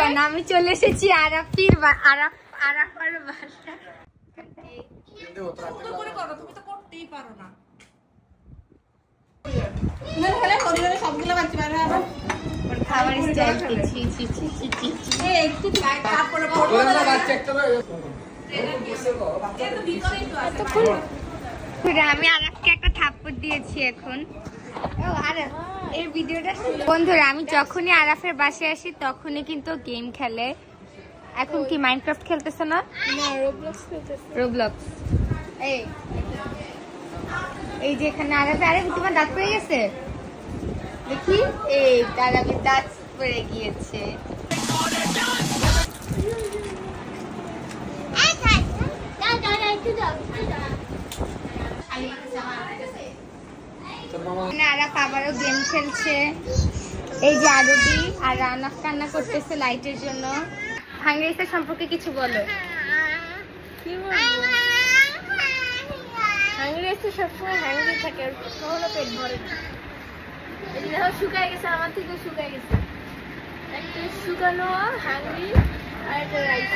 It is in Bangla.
দেখেন আমি চলে এসেছি আরাফের বাসা। তুমি তো করতেই পারো না। খাবার স্টাইল আমি আরাফকে একটা থাপ্পড় দিয়েছি এখন। এই ভিডিওটা বন্ধুরা আমি যখনই আরাফের বাসায় আসি তখনই কিন্তু গেম খেলে। এখন কি মাইনক্রাফট খেলতেছে না? রোবলক্স। এই যে এখানে আরাফে, আরে তোমার দাঁত পড়ে গেছে দেখি। এই আরাফে দাঁত পড়ে গিয়েছে। আরাফ আবারও গেম খেলছে। এই যে আরবি আর রানাফ কান্না করতেছে লাইটের জন্য। হাঙ্গেরিসের সম্পর্কে কিছু বলো। কি বলবো, হাঙ্গেরিসে সবসময় হ্যাংরি থাকে, কখনো পেট ভরে না। এই দেখো শুকায় গেছে, আমার থেকে শুকায় গেছে। একটা শুকানো হাঙ্গরি আর একটা রাইস।